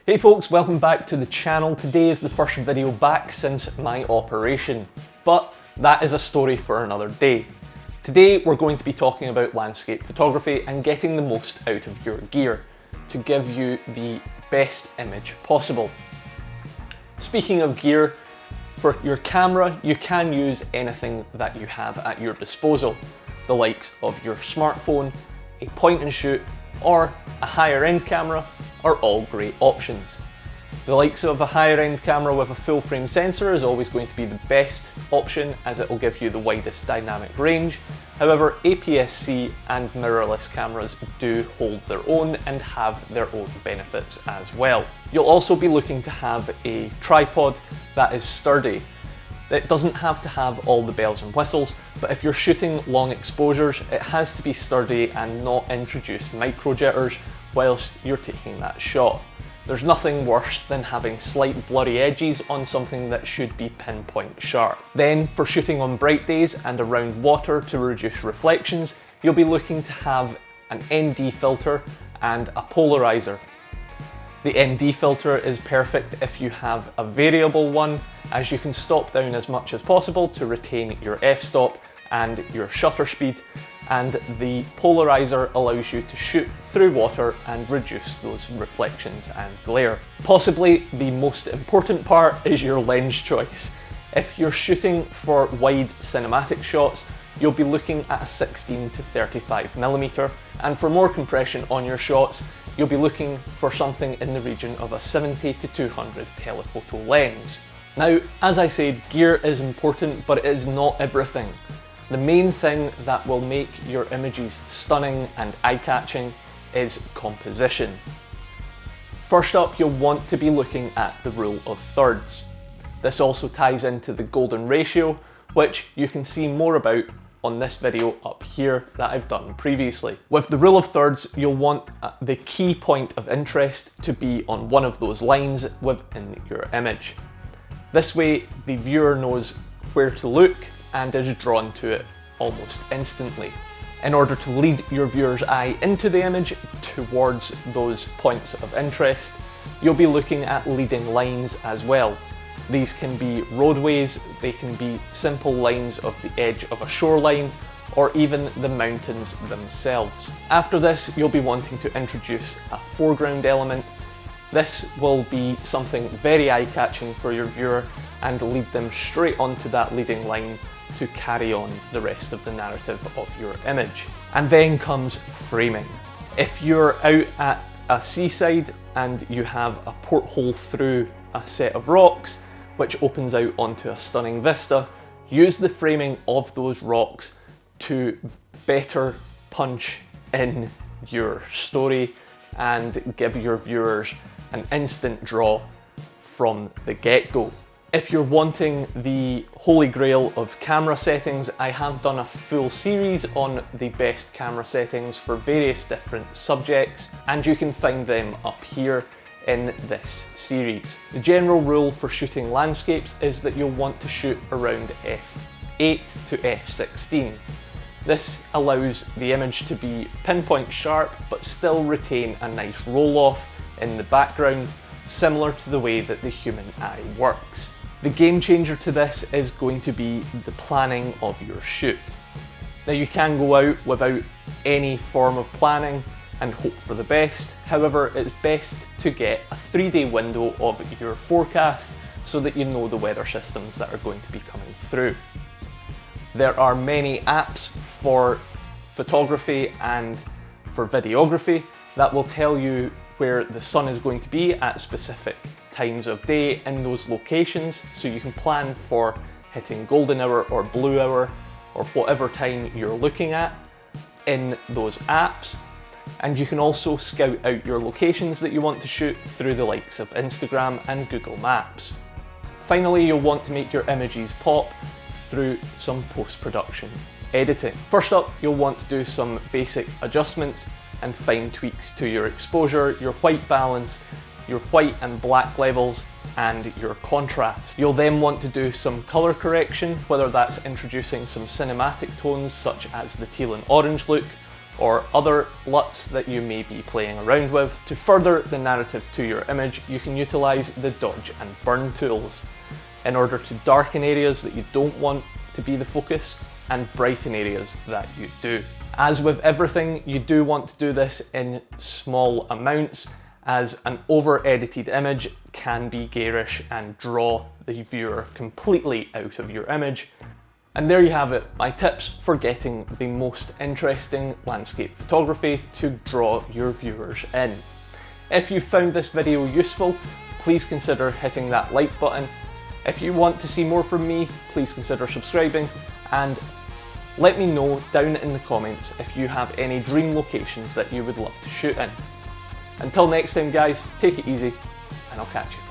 Hey folks, welcome back to the channel. Today is the first video back since my operation, but that is a story for another day. Today we're going to be talking about landscape photography and getting the most out of your gear to give you the best image possible. Speaking of gear, for your camera you can use anything that you have at your disposal. The likes of your smartphone, a point and shoot, or a higher end camera are all great options. The likes of a higher end camera with a full frame sensor is always going to be the best option as it will give you the widest dynamic range. However, APS-C and mirrorless cameras do hold their own and have their own benefits as well. You'll also be looking to have a tripod that is sturdy. It doesn't have to have all the bells and whistles, but if you're shooting long exposures, it has to be sturdy and not introduce micro jitters whilst you're taking that shot. There's nothing worse than having slight blurry edges on something that should be pinpoint sharp. Then for shooting on bright days and around water to reduce reflections, you'll be looking to have an ND filter and a polarizer. The ND filter is perfect if you have a variable one, as you can stop down as much as possible to retain your f-stop and your shutter speed, and the polarizer allows you to shoot through water and reduce those reflections and glare. Possibly the most important part is your lens choice. If you're shooting for wide cinematic shots, you'll be looking at a 16 to 35mm, and for more compression on your shots, you'll be looking for something in the region of a 70 to 200 telephoto lens. Now, as I said, gear is important, but it is not everything. The main thing that will make your images stunning and eye-catching is composition. First up, you'll want to be looking at the rule of thirds. This also ties into the golden ratio, which you can see more about on this video up here that I've done previously. With the rule of thirds, you'll want the key point of interest to be on one of those lines within your image. This way, the viewer knows where to look and is drawn to it almost instantly. In order to lead your viewer's eye into the image towards those points of interest, you'll be looking at leading lines as well. These can be roadways, they can be simple lines of the edge of a shoreline, or even the mountains themselves. After this, you'll be wanting to introduce a foreground element. This will be something very eye-catching for your viewer and lead them straight onto that leading line to carry on the rest of the narrative of your image. And then comes framing. If you're out at a seaside and you have a porthole through a set of rocks which opens out onto a stunning vista, use the framing of those rocks to better punch in your story and give your viewers an instant draw from the get-go. If you're wanting the holy grail of camera settings, I have done a full series on the best camera settings for various different subjects, and you can find them up here in this series. The general rule for shooting landscapes is that you'll want to shoot around f8 to f16. This allows the image to be pinpoint sharp but still retain a nice roll off in the background, similar to the way that the human eye works. The game changer to this is going to be the planning of your shoot. Now, you can go out without any form of planning and hope for the best. However, it's best to get a 3-day window of your forecast so that you know the weather systems that are going to be coming through. There are many apps for photography and for videography that will tell you where the sun is going to be at specific times of day in those locations, so you can plan for hitting golden hour or blue hour or whatever time you're looking at in those apps. And you can also scout out your locations that you want to shoot through the likes of Instagram and Google Maps. Finally, you'll want to make your images pop through some post-production editing. First up, you'll want to do some basic adjustments and fine tweaks to your exposure, your white balance, your white and black levels, and your contrast. You'll then want to do some color correction, whether that's introducing some cinematic tones such as the teal and orange look, or other LUTs that you may be playing around with. To further the narrative to your image, you can utilise the dodge and burn tools in order to darken areas that you don't want to be the focus and brighten areas that you do. As with everything, you do want to do this in small amounts, as an over-edited image can be garish and draw the viewer completely out of your image. And there you have it, my tips for getting the most interesting landscape photography to draw your viewers in. If you found this video useful, please consider hitting that like button. If you want to see more from me, please consider subscribing, and let me know down in the comments if you have any dream locations that you would love to shoot in. Until next time guys, take it easy, and I'll catch you.